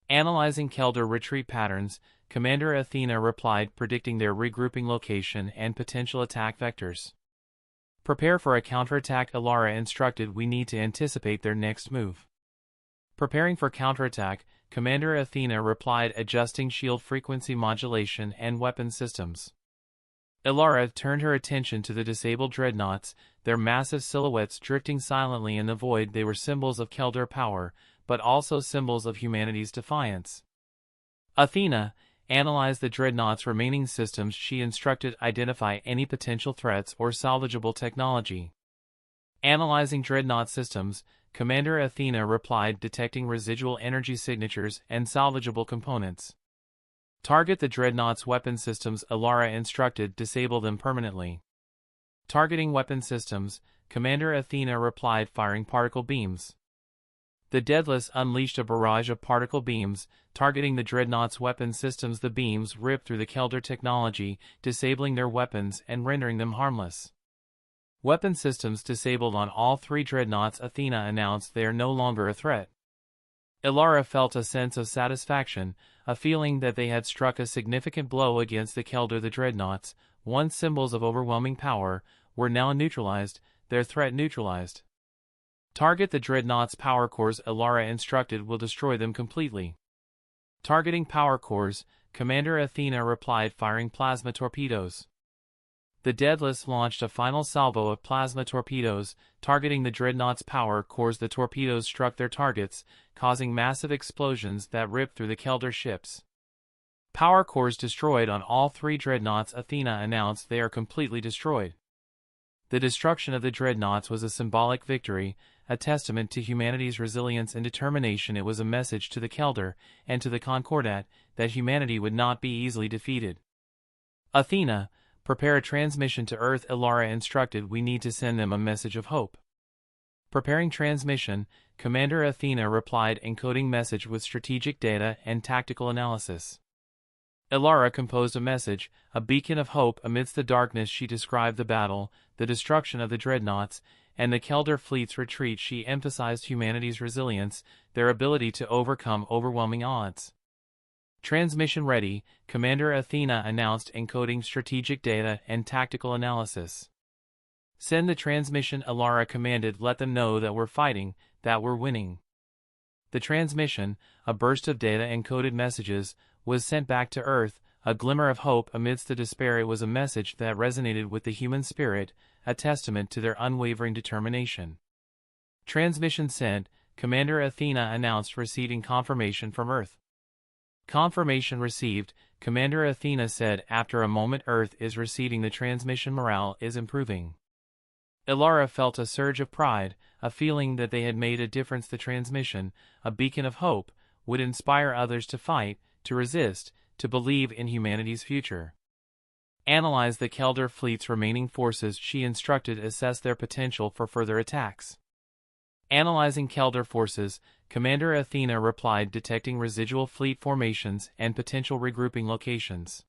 A: Analyzing Kelder retreat patterns, Commander Athena replied, predicting their regrouping location and potential attack vectors. "Prepare for a counterattack," Ilara instructed. "We need to anticipate their next move." Preparing for counterattack, Commander Athena replied, adjusting shield frequency modulation and weapon systems. Ilara turned her attention to the disabled dreadnoughts, their massive silhouettes drifting silently in the void. They were symbols of Kelder power, but also symbols of humanity's defiance. "Athena, analyze the dreadnoughts' remaining systems," she instructed. "Identify any potential threats or salvageable technology." Analyzing dreadnought systems, Commander Athena replied, detecting residual energy signatures and salvageable components. "Target the dreadnoughts' weapon systems," Ilara instructed. "Disable them permanently." Targeting weapon systems, Commander Athena replied, firing particle beams. The Daedalus unleashed a barrage of particle beams, targeting the dreadnoughts' weapon systems. The beams ripped through the Kelder technology, disabling their weapons and rendering them harmless. "Weapon systems disabled on all three dreadnoughts," Athena announced. "They are no longer a threat." Ilara felt a sense of satisfaction, a feeling that they had struck a significant blow against the Kelder. The dreadnoughts, once symbols of overwhelming power, were now neutralized, their threat neutralized. "Target the dreadnoughts' power cores," Ilara instructed. "Will destroy them completely." Targeting power cores, Commander Athena replied, firing plasma torpedoes. The Daedalus launched a final salvo of plasma torpedoes, targeting the dreadnoughts' power cores. The torpedoes struck their targets, causing massive explosions that ripped through the Kelder ships. "Power cores destroyed on all three dreadnoughts," Athena announced. "They are completely destroyed." The destruction of the dreadnoughts was a symbolic victory, a testament to humanity's resilience and determination. It was a message to the Kelder and to the Concordat that humanity would not be easily defeated. Athena, prepare a transmission to Earth. Ilara instructed. We need to send them a message of hope. Preparing transmission, Commander Athena replied, encoding message with strategic data and tactical analysis. Ilara composed a message, a beacon of hope amidst the darkness. She described the battle, the destruction of the dreadnoughts, and the Kelder fleet's retreat. She emphasized humanity's resilience, their ability to overcome overwhelming odds. Transmission ready, Commander Athena announced, encoding strategic data and tactical analysis. Send the transmission, Ilara commanded. Let them know that we're fighting, that we're winning. The transmission, a burst of data encoded messages, was sent back to Earth, a glimmer of hope amidst the despair. It was a message that resonated with the human spirit, a testament to their unwavering determination. Transmission sent, Commander Athena announced, receiving confirmation from Earth. Confirmation received, Commander Athena said. After a moment, Earth is receiving the transmission. Morale is improving. Ilara felt a surge of pride, a feeling that they had made a difference. The transmission, a beacon of hope, would inspire others to fight, to resist, to believe in humanity's future. Analyze the Kelder fleet's remaining forces, she instructed. Assess their potential for further attacks. Analyzing Kelder forces, Commander Athena replied, detecting residual fleet formations and potential regrouping locations.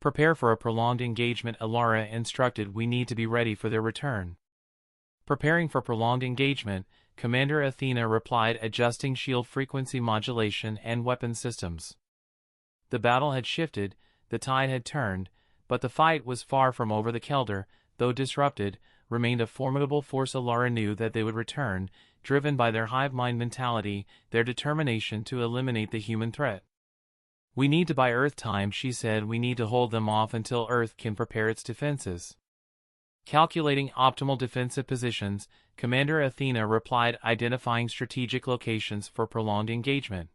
A: Prepare for a prolonged engagement, Ilara instructed. We need to be ready for their return. Preparing for prolonged engagement, Commander Athena replied, adjusting shield frequency modulation and weapon systems. The battle had shifted, the tide had turned, but the fight was far from over. The Kelder, though disrupted, remained a formidable force. Ilara knew that they would return, driven by their hive mind mentality, their determination to eliminate the human threat. We need to buy Earth time, she said. We need to hold them off until Earth can prepare its defenses. Calculating optimal defensive positions, Commander Athena replied, identifying strategic locations for prolonged engagement.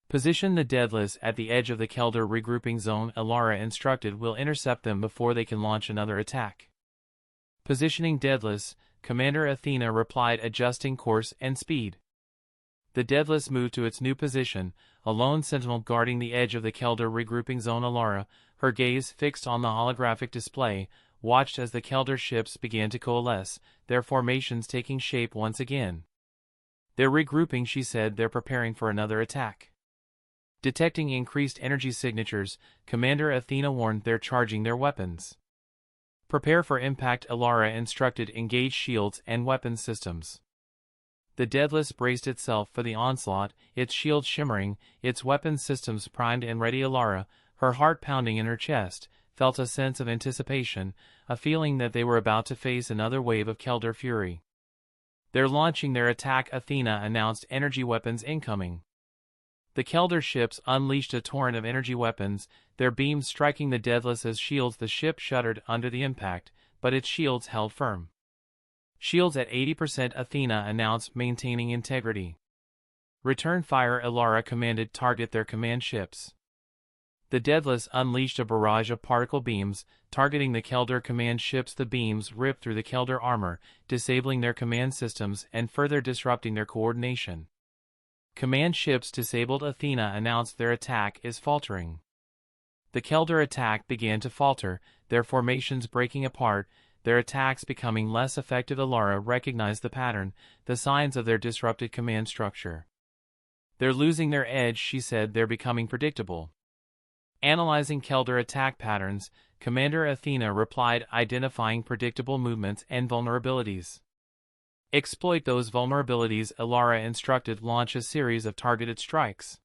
A: Position the Daedalus at the edge of the Kelder regrouping zone, Ilara instructed. Will intercept them before they can launch another attack. Positioning Daedalus, Commander Athena replied, adjusting course and speed. The Daedalus moved to its new position, a lone sentinel guarding the edge of the Kelder regrouping zone. Ilara, her gaze fixed on the holographic display, watched as the Kelder ships began to coalesce, their formations taking shape once again. They're regrouping, she said. They're preparing for another attack. Detecting increased energy signatures, Commander Athena warned, they're charging their weapons. Prepare for impact, Ilara instructed. Engage shields and weapons systems. The Daedalus braced itself for the onslaught, its shields shimmering, its weapons systems primed and ready. Ilara, her heart pounding in her chest, felt a sense of anticipation, a feeling that they were about to face another wave of Kelder fury. They're launching their attack, Athena announced. Energy weapons incoming. The Kelder ships unleashed a torrent of energy weapons, their beams striking the Daedalus as shields. The ship shuddered under the impact, but its shields held firm. Shields at 80%, Athena announced, maintaining integrity. Return fire, Ilara commanded. Target their command ships. The Daedalus unleashed a barrage of particle beams, targeting the Kelder command ships. The beams ripped through the Kelder armor, disabling their command systems and further disrupting their coordination. Command ships disabled, Athena announced. Their attack is faltering. The Kelder attack began to falter, their formations breaking apart, their attacks becoming less effective. Ilara recognized the pattern, the signs of their disrupted command structure. They're losing their edge, she said. They're becoming predictable. Analyzing Kelder attack patterns, Commander Athena replied, identifying predictable movements and vulnerabilities. Exploit those vulnerabilities, Ilara instructed. Launch a series of targeted strikes.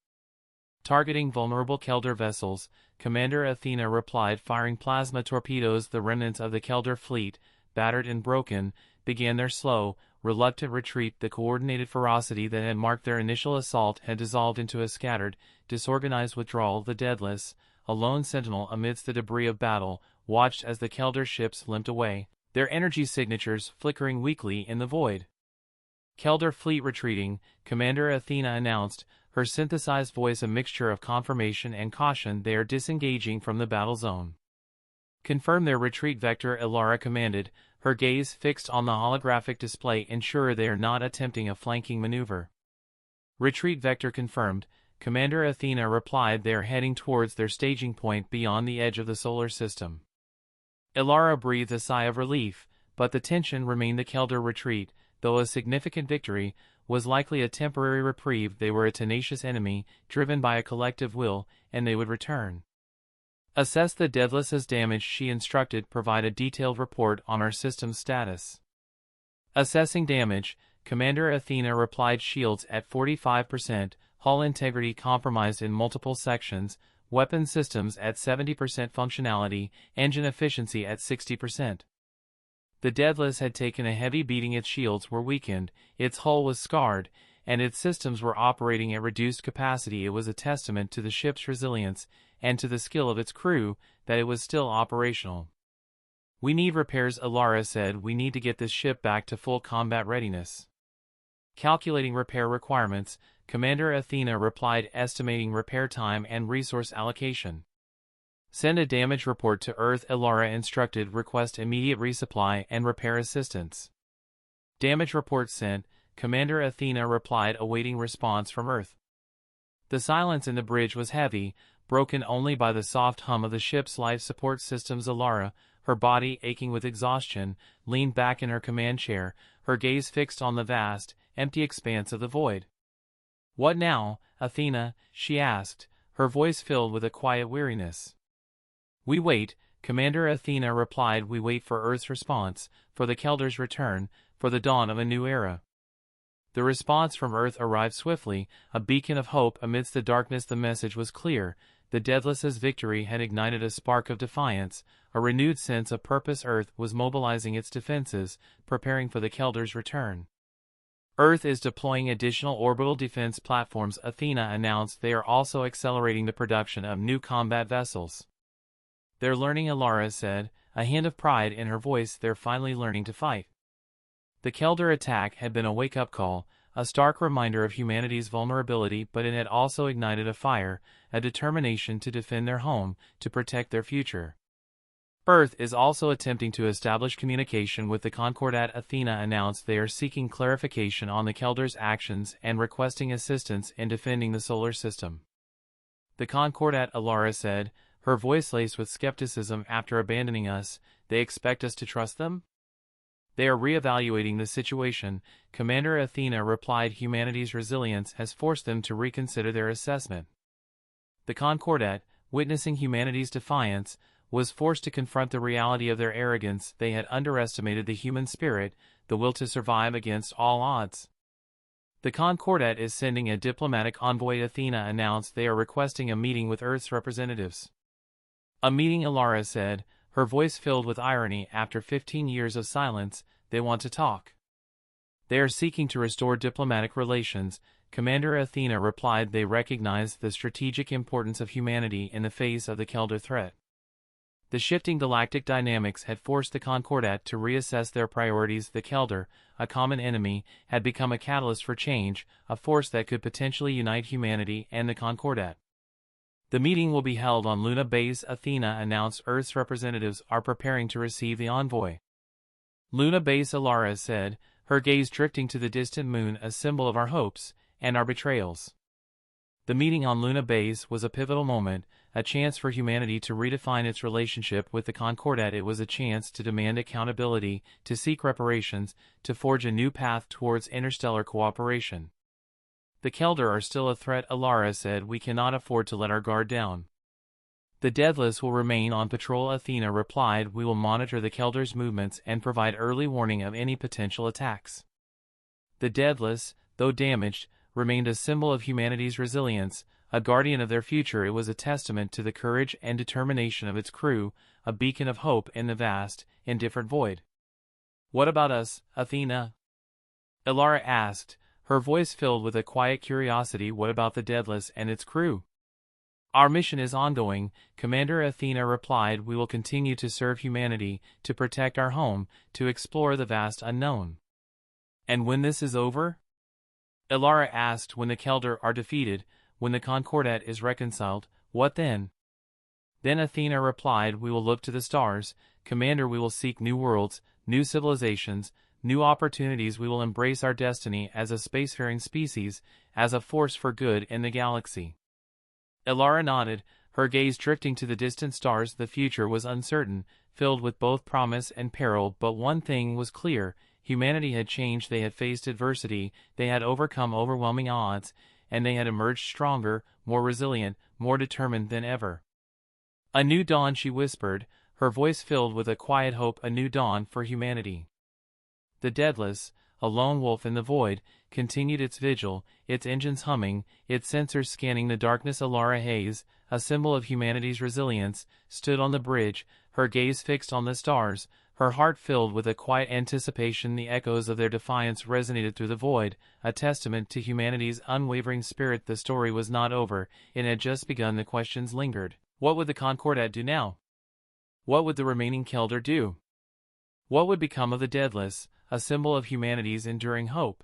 A: Targeting vulnerable Kelder vessels, Commander Athena replied, firing plasma torpedoes. The remnants of the Kelder fleet, battered and broken, began their slow, reluctant retreat. The coordinated ferocity that had marked their initial assault had dissolved into a scattered, disorganized withdrawal. The Daedalus, a lone sentinel amidst the debris of battle, watched as the Kelder ships limped away, their energy signatures flickering weakly in the void. Kelder fleet retreating, Commander Athena announced, her synthesized voice a mixture of confirmation and caution. They are disengaging from the battle zone. Confirm their retreat vector, Ilara commanded, her gaze fixed on the holographic display ensure they are not attempting a flanking maneuver. Retreat vector confirmed, Commander Athena replied they are heading towards their staging point beyond the edge of the solar system. Ilara breathed a sigh of relief, but the tension remained. The Kelder retreat, though a significant victory, was likely a temporary reprieve. They were a tenacious enemy, driven by a collective will, and they would return. Assess the Daedalus' damage, she instructed. Provide a detailed report on our system's status. Assessing damage, Commander Athena replied shields at 45%, hull integrity compromised in multiple sections, weapon systems at 70% functionality, engine efficiency at 60%. The Daedalus had taken a heavy beating. Its shields were weakened, its hull was scarred, and its systems were operating at reduced capacity. It was a testament to the ship's resilience and to the skill of its crew that it was still operational. We need repairs, Ilara said. We need to get this ship back to full combat readiness. Calculating repair requirements, Commander Athena replied, estimating repair time and resource allocation. Send a damage report to Earth, Ilara instructed. Request immediate resupply and repair assistance. Damage report sent, Commander Athena replied, awaiting response from Earth. The silence in the bridge was heavy, broken only by the soft hum of the ship's life support systems. Ilara, her body aching with exhaustion, leaned back in her command chair, her gaze fixed on the vast, empty expanse of the void. What now, Athena? She asked, her voice filled with a quiet weariness. We wait, Commander Athena replied. We wait for Earth's response, for the Kelder's return, for the dawn of a new era. The response from Earth arrived swiftly, a beacon of hope amidst the darkness. The message was clear. The Daedalus' victory had ignited a spark of defiance, a renewed sense of purpose. Earth was mobilizing its defenses, preparing for the Kelder's return. Earth is deploying additional orbital defense platforms, Athena announced. They are also accelerating the production of new combat vessels. They're learning, Ilara said, a hint of pride in her voice. They're finally learning to fight. The Kelder attack had been a wake-up call, a stark reminder of humanity's vulnerability, but it had also ignited a fire, a determination to defend their home, to protect their future. Earth is also attempting to establish communication with the Concordat, Athena announced. They are seeking clarification on the Kelder's actions and requesting assistance in defending the solar system. The Concordat, Ilara said, her voice laced with skepticism. After abandoning us, they expect us to trust them? They are re-evaluating the situation, Commander Athena replied. Humanity's resilience has forced them to reconsider their assessment. The Concordat, witnessing humanity's defiance, was forced to confront the reality of their arrogance. They had underestimated the human spirit, the will to survive against all odds. The Concordat is sending a diplomatic envoy, Athena announced. They are requesting a meeting with Earth's representatives. A meeting, Ilara said, her voice filled with irony. After 15 years of silence, they want to talk. They are seeking to restore diplomatic relations, Commander Athena replied. They recognize the strategic importance of humanity in the face of the Kelder threat. The shifting galactic dynamics had forced the Concordat to reassess their priorities. The Kelder, a common enemy, had become a catalyst for change, a force that could potentially unite humanity and the Concordat. The meeting will be held on Luna Base, Athena announced. Earth's representatives are preparing to receive the envoy. Luna Base, Ilara said, her gaze drifting to the distant moon, a symbol of our hopes and our betrayals. The meeting on Luna Base was a pivotal moment, a chance for humanity to redefine its relationship with the Concordat. It was a chance to demand accountability, to seek reparations, to forge a new path towards interstellar cooperation. The Kelder are still a threat, Ilara said. We cannot afford to let our guard down. The Daedalus will remain on patrol, Athena replied. We will monitor the Kelder's movements and provide early warning of any potential attacks. The Daedalus, though damaged, remained a symbol of humanity's resilience, a guardian of their future. It was a testament to the courage and determination of its crew, a beacon of hope in the vast, indifferent void. What about us, Athena? Ilara asked, her voice filled with a quiet curiosity. What about the Daedalus and its crew? Our mission is ongoing, Commander Athena replied. We will continue to serve humanity, to protect our home, to explore the vast unknown. And when this is over? Ilara asked. When the Kelder are defeated, when the Concordat is reconciled, what then? Then Athena replied. We will look to the stars, Commander. We will seek new worlds, new civilizations, new opportunities. We will embrace our destiny as a spacefaring species, as a force for good in the galaxy." Ilara nodded, her gaze drifting to the distant stars. The future was uncertain, filled with both promise and peril, but one thing was clear: humanity had changed. They had faced adversity, they had overcome overwhelming odds, and they had emerged stronger, more resilient, more determined than ever. "A new dawn," she whispered, her voice filled with a quiet hope. "A new dawn for humanity." The Daedalus, a lone wolf in the void, continued its vigil, its engines humming, its sensors scanning the darkness. Ilara Hayes, a symbol of humanity's resilience, stood on the bridge, her gaze fixed on the stars, her heart filled with a quiet anticipation. The echoes of their defiance resonated through the void, a testament to humanity's unwavering spirit. The story was not over, it had just begun. The questions lingered. What would the Concordat do now? What would the remaining Kelder do? What would become of the Daedalus, a symbol of humanity's enduring hope?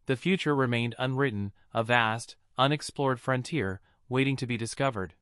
A: The future remained unwritten, a vast, unexplored frontier, waiting to be discovered.